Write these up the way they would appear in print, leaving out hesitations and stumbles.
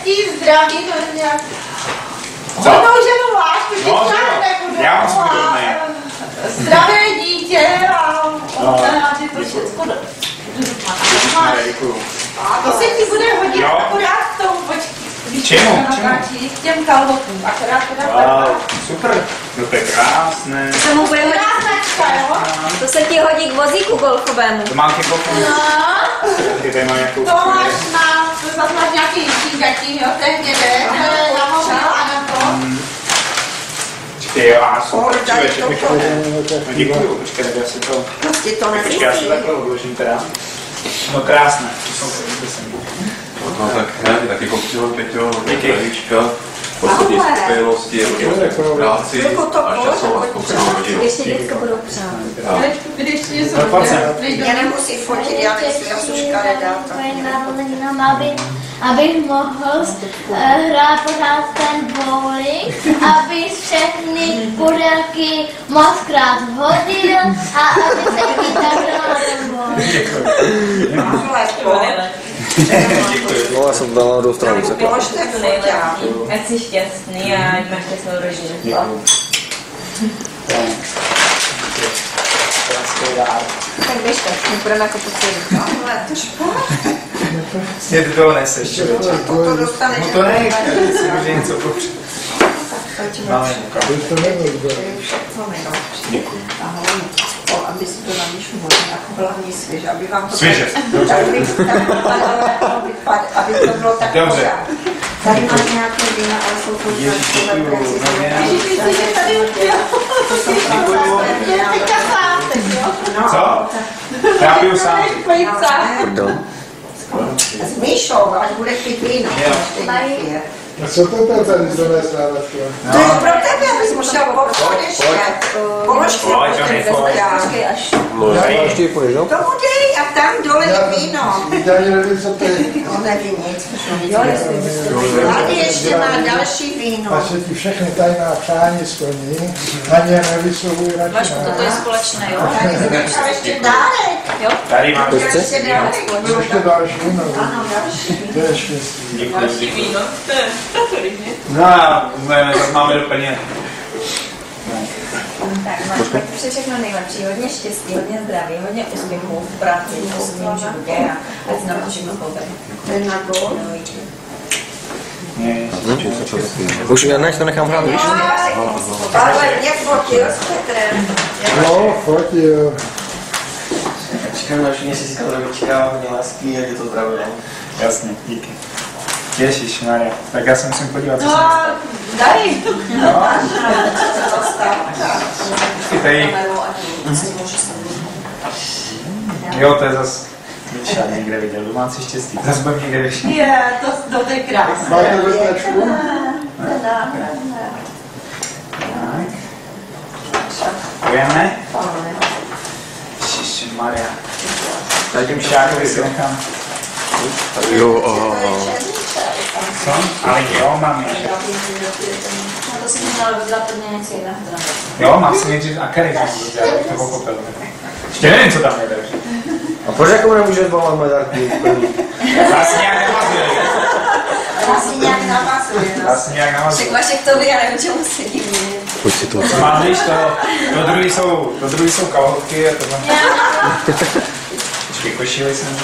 štěstí, zdraví, to nějak... Co? Hodnou ženu lásku, No, já mám svůj zdravé dítě a že to všechno Děkuju. to se ti bude hodit Jo. akorát k tomu, počkej. Čemu? K těm kalhotům, akorát teda Wow, super. No to je krásné. Se mu bude hodit. značka, jo? To se ti hodí k vozíku golfovému. To mám těch okno. Ty tady mám nějakou... To máš to zase máš nějaký gatí, jo, to je hnědé, to je na mobil a na to. Počkej, jo, a super, člověče, no děkuju, počkej, tak já si to... Prostě to Počkej, já si takhle odložím teda. No krásné, to jsou to, líbí se mi. No tak já ti taky kopřil, Peťo, Díky. zdravíčka. Poslední spokojenosti, hodně v práci a časovat pokračovat rodinu. Ještě děcka budou přát. Když jsou No, pojď sem. Já nemusím fotit, já nejsem, já jsem škaredá. Abych mohl hrát pořád ten bowling, aby všechny pudelky mockrát hodil a aby se chytal na ten bowling. No, já jsem dala do strany. Položte foťák. Ať jsi šťastný a ať máš šťastnou rodinu. Tak běžte, my budeme jako poslední. Ale to špatně. Vlastně ty toho neseš, člověče. To dostaneš. No to ne, když si může něco popřít. Máme To je všechno nejlepší. Děkuji. Aby si to na Míšu mohli jako hlavní svěže, aby vám to... Svěže, dobře. Aby to bylo tak Dobře. pořád. Tady máš nějaké vína, ale jsou to takové Ježiši, že tady teďka sátek, jo? Co? Já piju sám. S Míšou, až bude chtít víno. A co to je tady zdones návatku? To je pro tebe, abys musel popřít ještě. Položky Počkej až. Já ještě půjdeš, no? tomu dej a tam dole je víno. Já nevím, co to je. No neví nic. Tady ještě má další víno. A se ti všechny tajná přání splní, ani je nevyslovují radši. Vašku, toto je společné, jo? A ještě dárek. Tady mám Ještě dárek. Ještě další, no. Ano, další. To je štěstí. Děkuji. Víno, to je No a máme do peněz. tak, máš tak všechno nejlepší, hodně štěstí, hodně zdraví, hodně úspěchů v práci, v osobním životě a ať se nám to všechno povede. To je na gol. Už já než to nechám hrát, víš? Ale mě fotil s Petrem. No, fotil. Čekám na všichni si říkal zdravíčka, hodně lásky, ať je to zdravé, no? Jasně, díky. Ježišmarja, tak já se musím podívat, co No, jsem daj. No, tady, jo, to je zase, víš, já někde viděl domácí štěstí, zase budem někde vyšší. Je, to je krásné. Máte vrtačku? Tak. Pojeme. Ježišmarja. Tady tím šákovi si nechám. Jo, Co? Ale jo, mám ještě. No to si měla vydělat podně něco jiného. Jo, mám si nejdřív akarit, abych to pochopil. Ještě nevím, co tam je, takže. a proč jako nemůžeš volat medárky? Asi nějak navazuje. Asi nějak navazuje. Asi nějak navazuje. Však Vašek to ví, já nevím, čemu se diví. Pojď si to. Mám, víš, to druhý jsou kalhotky a tohle. Počkej, košily jsem.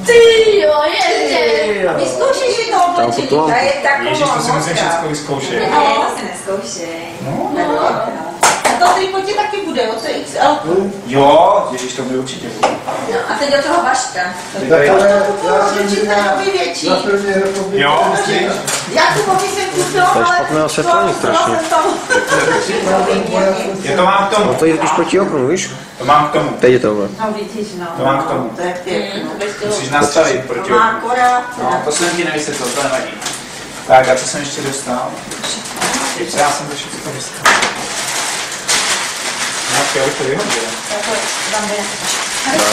Ty jo, ještě. Vyzkoušíš si to Tam oblečení. potom. To je taková Ježiš, to si musím mokrá. všechno vyzkoušet. Ne, to si neskoušej. No. A to trikotě taky bude, jo, to je XL. Jo, ježiš, to bude určitě. No a teď do toho Vaška. Tak ale já jsem Určitě říkal, to by větší. na první republice. Jo, myslíš? Já tu kofi jsem koupila, To je ale... špatné osvětlení strašně. Já to mám k tomu. No to je totiž proti oknu, víš? To mám k tomu. Teď je tohle. No, vidíš, no. To mám k tomu. To je pěkné. Musíš nastavit proti To má oknu. akorát. No, to jsem ti nevysvětlil, to nevadí. Tak, a co jsem ještě dostal? Já jsem to všechno dostal. No, já už to vyhodil.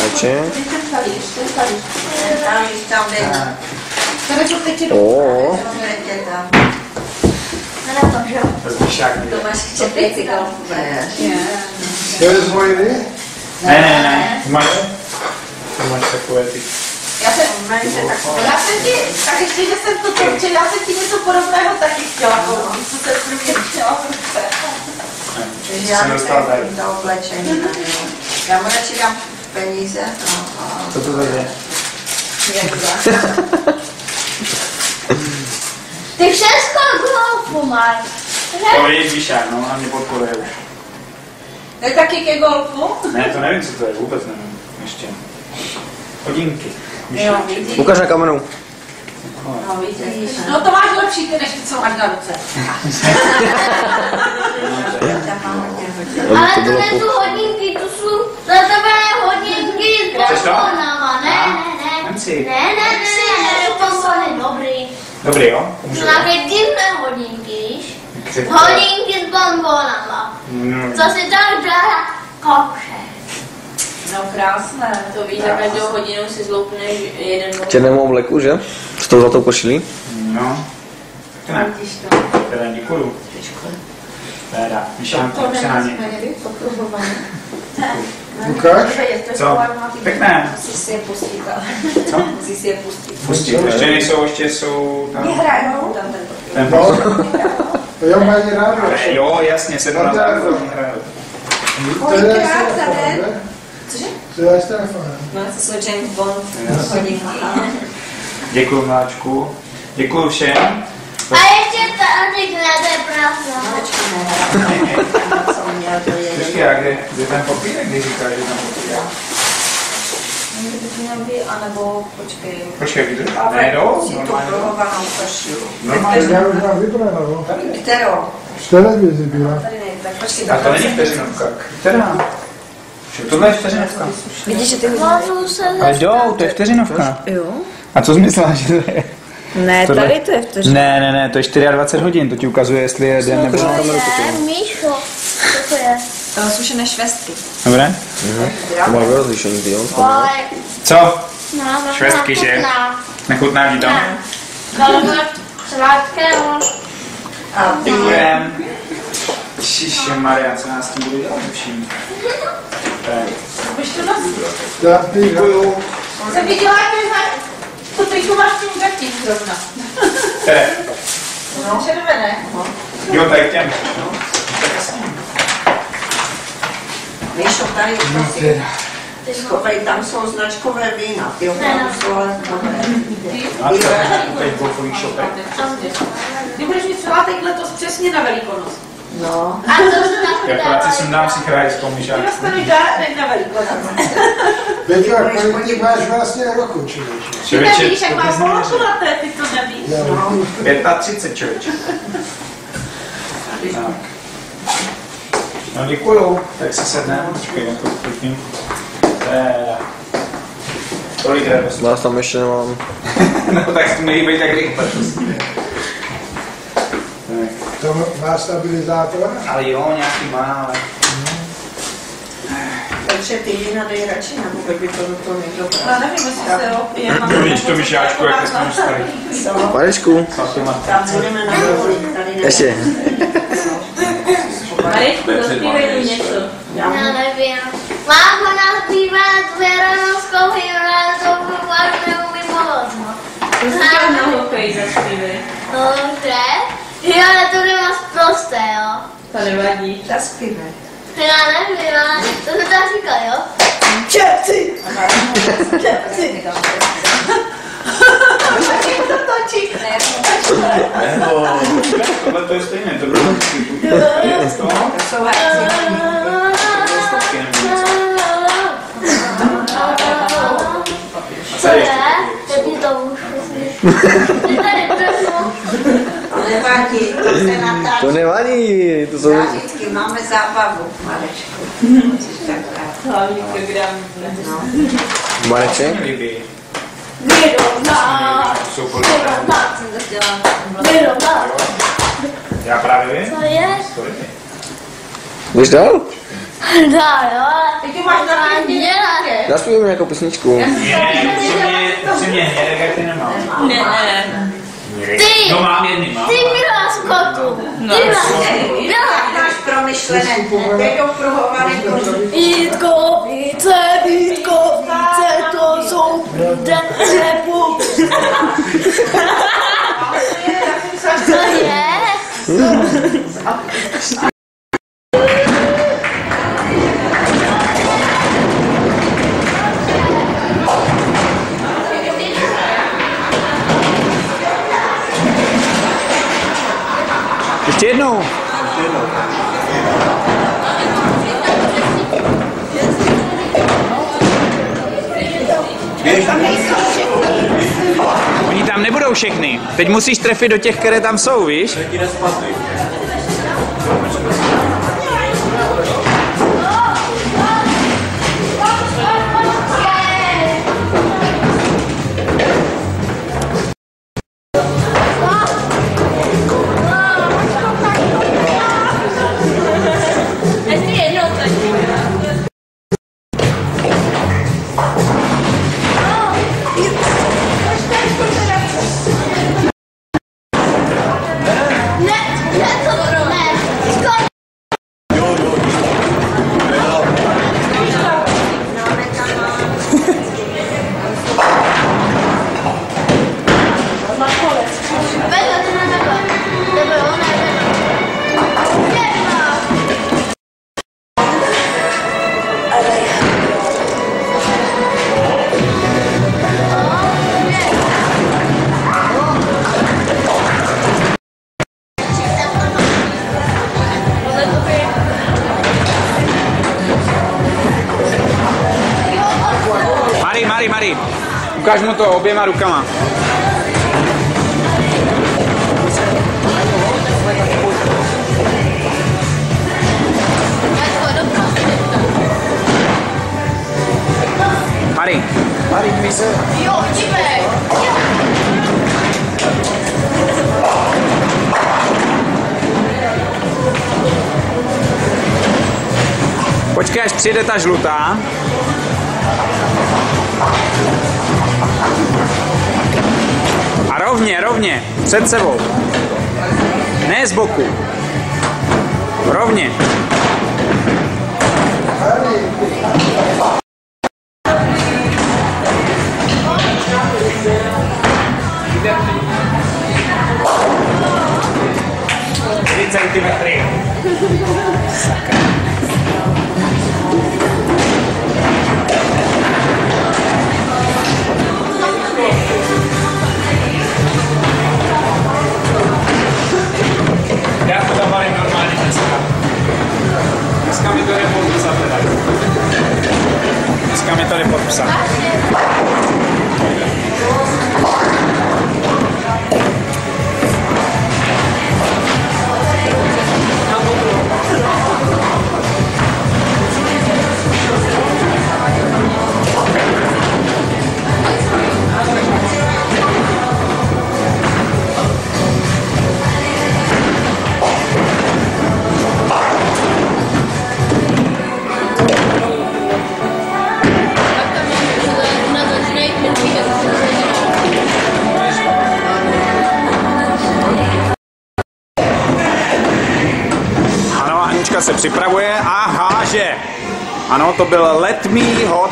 Dáče. Tam již tam jde. Tady to teď je Oo. To zmíšák. To máš k čepici kalfové. To je z vojny? Ne. Ty máš takové ty. Já Já jsem ti, tak ještě, že jsem to točil, já jsem ti něco podobného taky chtěla koupit, co se prvně chtěla v ruce. Takže já bych to oblečení. Já mu radši dám peníze. Co to tady je? Ty všechno golfu máš. To je Víšák, no, a mě podporuje už. Je taky ke golfu? Ne, to nevím, co to je, vůbec nevím. Ještě. Hodinky. Jo, vidíš. Ukaž na kameru. No, vidíš. No to máš lepší, ty, než ty, co máš na ruce. Ale to nejsou hodinky, to jsou za tebe hodinky s bonbonama. Ne. Bonbony, dobrý. Dobrý, jo? Jsou nějaké divné hodinky, hodinky s bonbonama. Co si tak dá kokše. No krásné, to víš, za každou hodinu si zloupneš jeden bonbon. Černému obleku, že? S tou zlatou košilí. No. To ne. Teda děkuju. Teda, Míšán, to se na ně. Ukáž? Co? Pěkné. Musíš si je pustit. Co? Musíš si je pustit. Pustit. Ještě nejsou, ještě jsou tam. Nehrajou tam ten Ten No, to jo, mají rádo. jo, jasně, se to na zároveň hrajou. To je s telefonem, ne? Cože? To je s telefonem. No, to jsou James Bond hodinky. Děkuju, Mláčku. Děkuju všem. A ještě tady je prázdná. Co měl to je. Počkej, a kde ten papírek, když říkáš, že tam papírek? Měl by, anebo počkej. Počkej, vydrž. Ne, do? Si tu prohovanou košili. Normálně. Já už mám vybranou. Kterou? 4 věci byla. Tady nejde, tak počkej. A to není vteřinovka. Která? Tohle je vteřinovka. Vidíš, že ty Můžu se Ale jdou, to je vteřinovka. Jo. A co jsi myslela, že to je? Ne, Tohle- tady to je vteřin. Ne, to je 24 hodin, to ti ukazuje, jestli je den nebo... To je, Míšo, co to je? To sušené švestky. Dobré? To má rozlišení, ty jo? Ale, Co? no, Švestky, že? Nechutná ti to? Dáme sladkého. A Děkujem. Ježišmarja, co nás tím bude dělat vším? Tak. Už to nosí. Děkuju. Jsem viděla, že to triku máš tím gatí zrovna. Které? No. Červené. Jo, tady k těm. Míšo, tady prosím. Schovej, tam jsou značkové vína. Ty opravdu jsou ale dobré. A tady golfový šopek. Ty budeš mít celátek letos přesně na Velikonoc. No. A to se tak Já práci jsem dám si krajskou Ty myšák. dostaneš dárek na Velikonoc. Peťo, a kolik ty máš vlastně roku, člověče? Ty nevíš, jak máš polokulaté, ty to nevíš. 35, člověče. Tak. No děkuju, tak si sedneme. Počkej, já to pěkně. Tolik radost. Vás tam ještě nemám. No tak to nejde být tak rychle. To má stabilizátor? Ale jo, nějaký má, ale... Takže ty vína dej radši, nebo by to do toho někdo bral. Já nevím, jestli se opije. Víš to myšáčku, jak jsme už starý. Marečku, Tam budeme na dovolit, tady ne. ještě. Marečku, zaspívej mi něco. Já nevím. Mámo nazpívat Věranovskou hymnu, to vůbec neumím moc. To si dělá na hokej, zaspívej. Dobře. Jo, ale to by moc prosté, jo. To nevadí. Zaspívej. Já nevím, ale to se tak říká, jo? Čerci! Čerci! To točí. Tohle to je stejné, to bylo To jsou herci. Co je? Jak mi to už je tady prosím. To nevadí, to se natáčí. To nevadí, to jsou... Zážitky, máme zábavu, Marečku. Musíš tak rád. Hlavní program. No. Mareček? líbí. Vyrovná. Jsou podobné. Vyrovná. Já právě vím. Co je? To líbí. Jdeš dál? Dá, jo, ale Ty máš na mě dělat. Zaspívám nějakou písničku. Upřímně, hnědek ty nemám. Ne. Ty! No mám jedný, mám. Ty Miláš kotu. Ty Jak máš promyšlené, teď opruhované koží. Vítkovice, to jsou To je? Ještě jednou. Oni tam nebudou všechny. Teď musíš trefit do těch, které tam jsou, víš? Mari, ukáž mu to oběma rukama. Mari, dívej se. Jo, dívej. Počkej, až přijde ta žlutá. A rovně, před sebou. Ne z boku. Rovně. Centimetry. Já to tam malím normálně dneska. Dneska mi to jde podpsat teda. Dneska mi to jde podpsat. Se připravuje a háže. Ano, to byl Let Me Hot.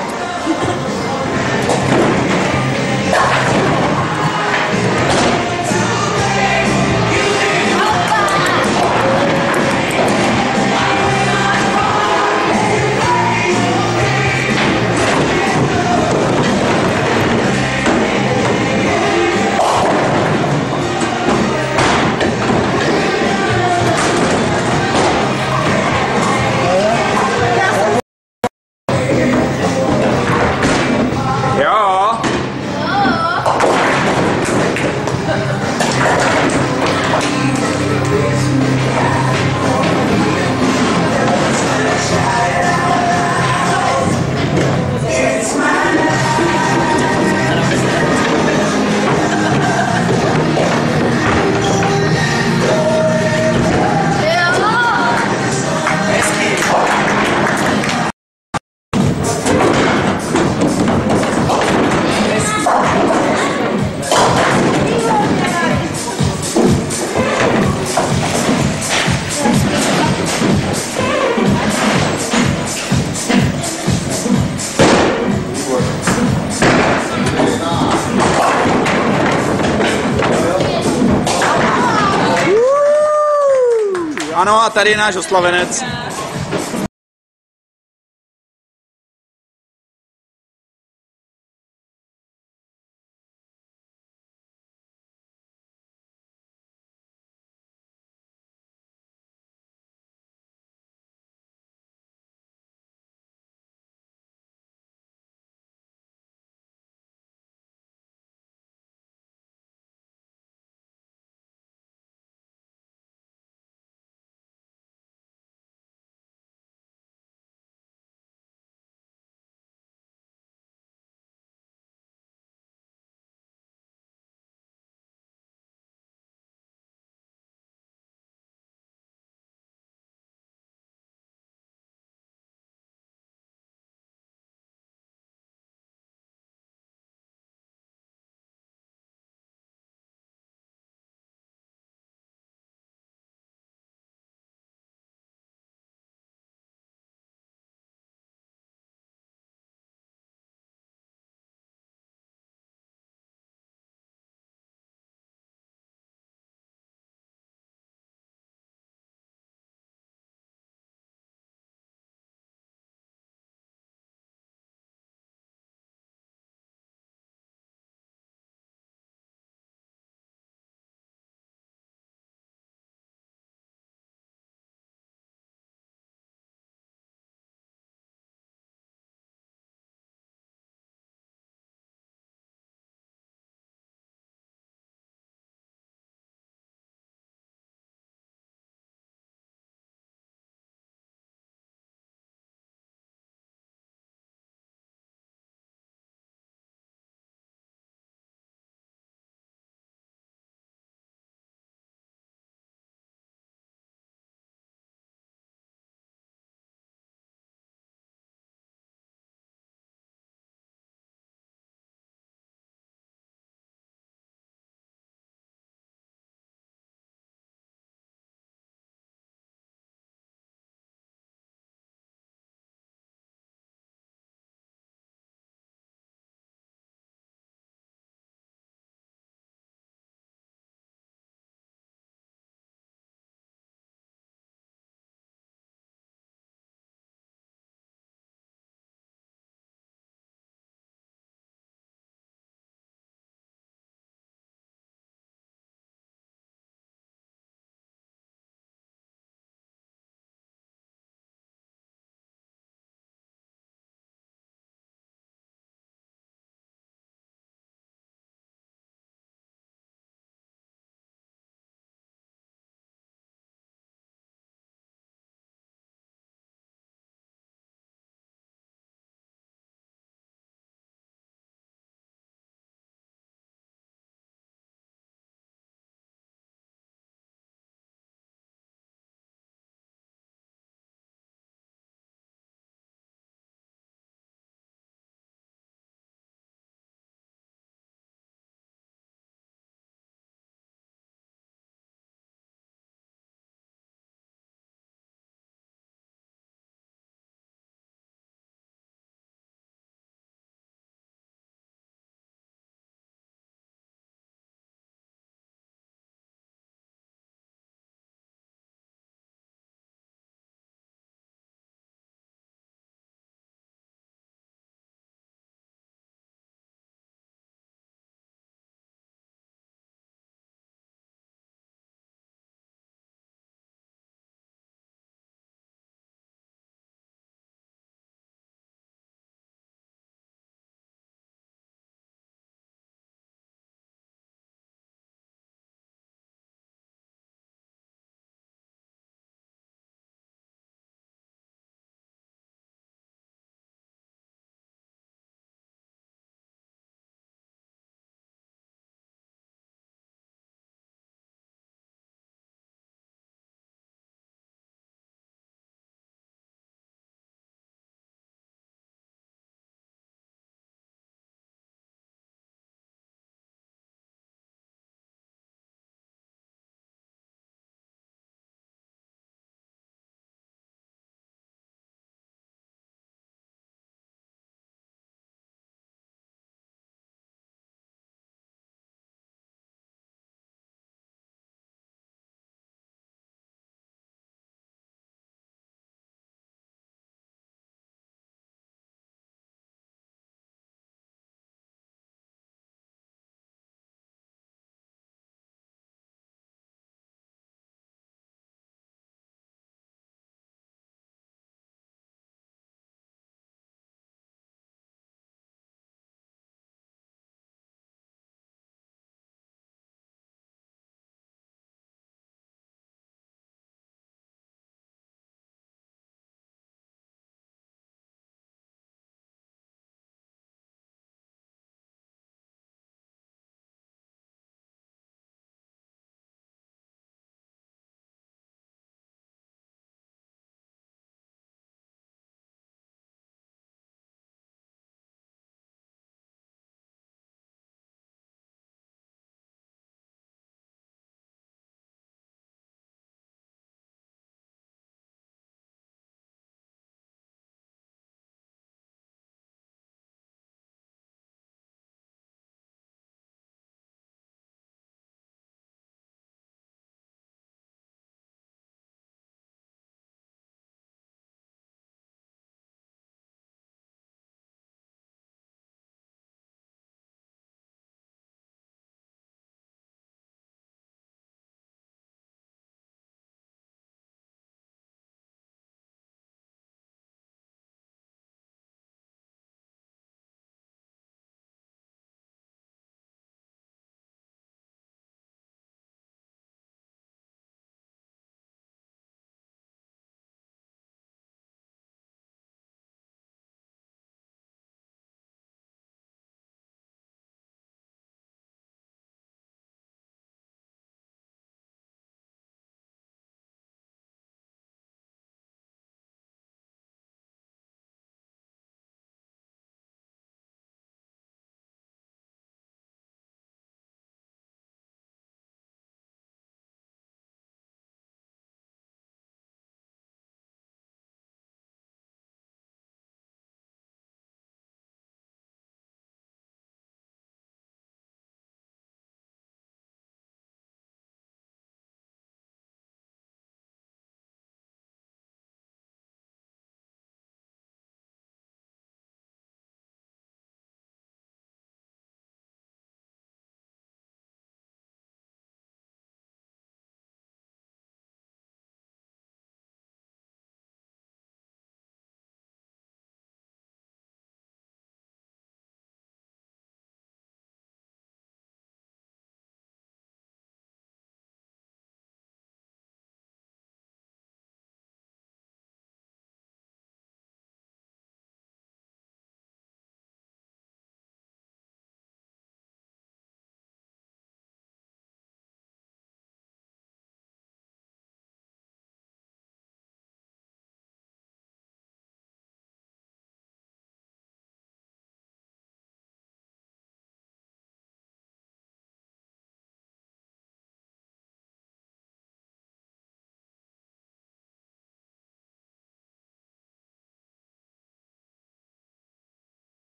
No a tady je náš oslavenec.